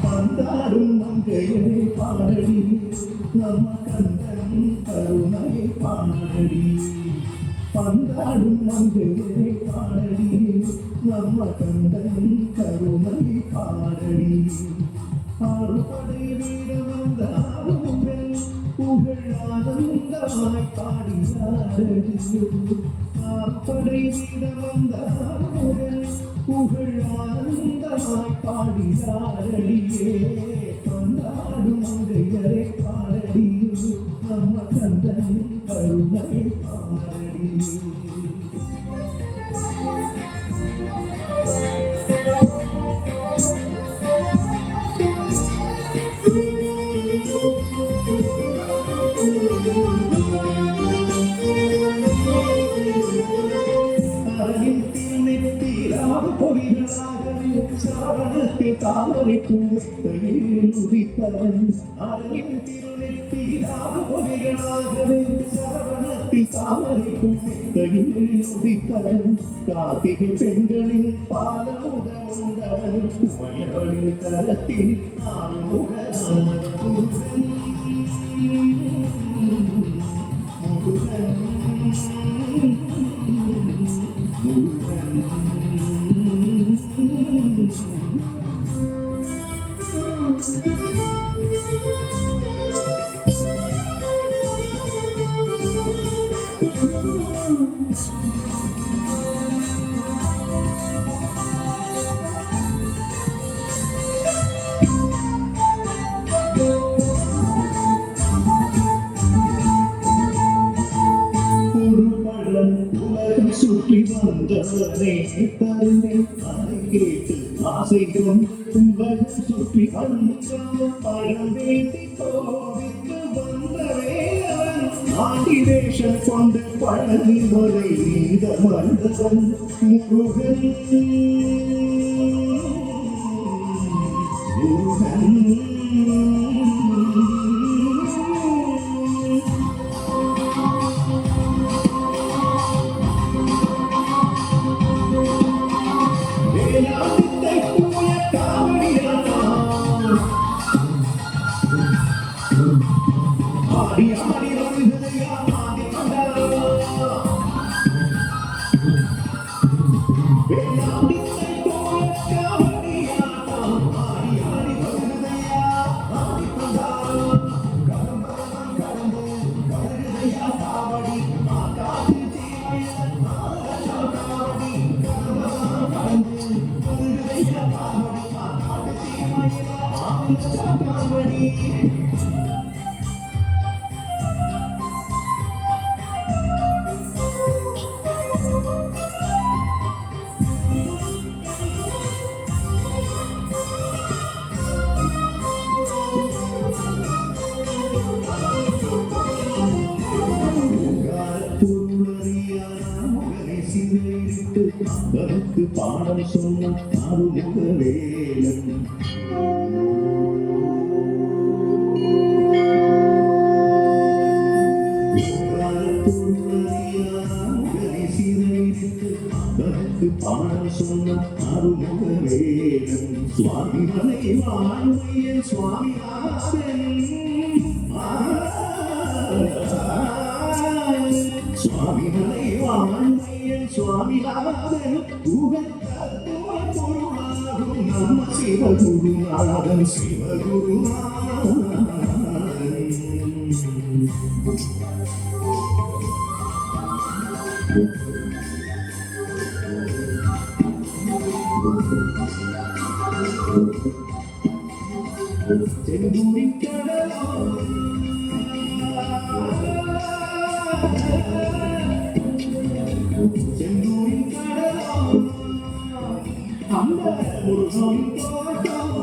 பந்தாடும் மங்கையரை பாடடி நம்ம கந்தன் கருணையை பாடடி பந்தாடும் மங்கையரை பாடடி நம்ம கந்தன் கருணையை பாடடி ஆறுபடை வீரம் வந்தாருங்கள் புகழ் ஆனந்தமாய் பாடினாரடி ஆறுபடை வீரம் வந்தாருங்கள் புகழ் ஆனந்தமாய் பாடினாரடியே கொண்டாடும் மங்கையரை பாடடி நம்ம கந்தன் கருணை பாடடி தாமரை பூவையில் உதித்தவன் அருளின் திருநெற்றியாக பொறிகளாகவே சரவணத்தில் தாமரை பூவையில் உதித்தவன் கார்த்திகை பெண்களின் பாலமுதவன் மயவனின் கரத்தில் சுற்றி வந்தவனே தருணை அதை கேட்டு ஆசை கொண்டு சுற்றி வந்த பழம் வேண்டி கோவித்து வந்தவே ஆண்டி வேஷம் கொண்டு பழனி முறை நீந்த வந்தவன் முருகன் பாடம் சொன்ன அருமுகவேலன் பாடம் சொன்ன அருமுகவேலன் சுவாமி மலை வாழ்மையன் சுவாமி சுவாமி மலை வாழ்மையன் சுவாமி நம்ம சிவகுருநாதன் சிவகுருநாதன் செந்தூரின் கடலோ செந்தூரின் கடலோ அந்த முருகனின் தோட்டம்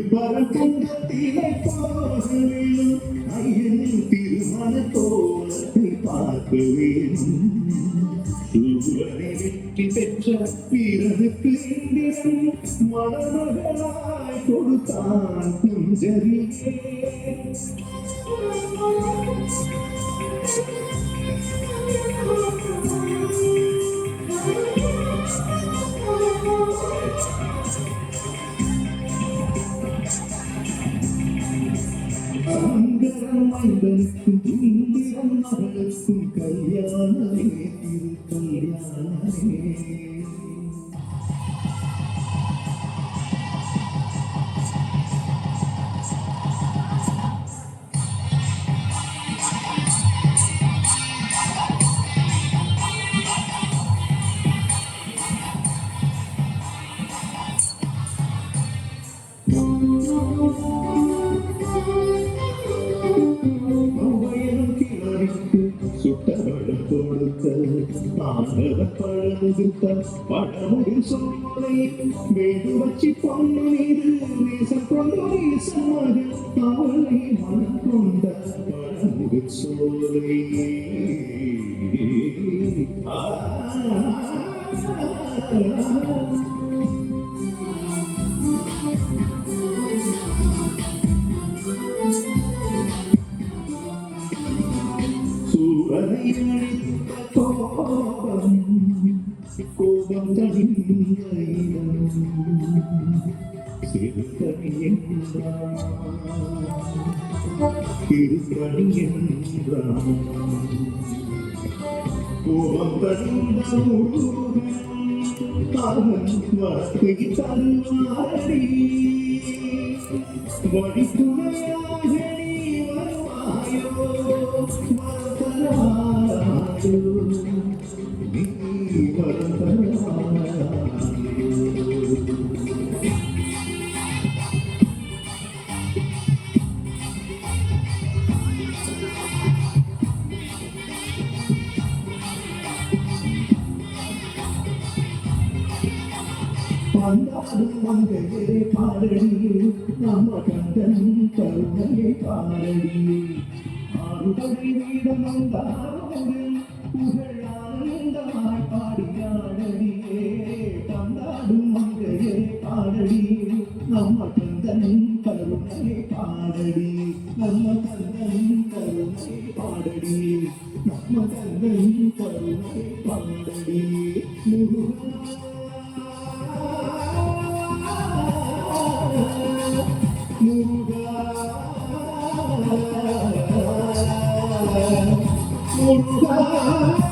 திருப்பரங்குன்றத்திலே போகிறேன் ஐயன் திருமண தோழத்தை பார்க்க வேணும் சூரனை வெற்றி பெற்ற வீரனுக்கு இந்திரன் மணமகளாய் கொடுத்தான் குஞ்சரியே சங்கரம் மைந்தனுக்கும் இந்திரன் மகளுக்கும் கல்யாணமே திரு கல்யாணமே பழமுடில் சோலை வேடு வச்சி பொண்ணு மீது நேசம் கொண்டு நேசமாக அவளை மனம் கொண்ட பழமுடில் சோலை சூரனை அழித்த கோபம் கோபம் தனிந்த இடம் சிறுகணி என்றான் திருக்கணி என்றான் கோபம் தனிந்த முருகன் அவன் வார்த்தை தருவாரடி வழித்துணையாக நீ வருவாயோ வரதராயோ நீ வரதராயோ வந்தாடும் மங்கையே பாடடி நம்ம கண்டன் கருணையை பாடடி ஆறுபடி வீடம் வந்தாடும் புகழானந்தமாய் பாடியாடடியே வந்தாடும் மங்கையே பாடடி நம்ம கண்டன் கருணையை பாடடி நம்ம கண்டன் கருணை பாடடி நம்ம கண்டன் கருணை பாடடி முருகா Muruga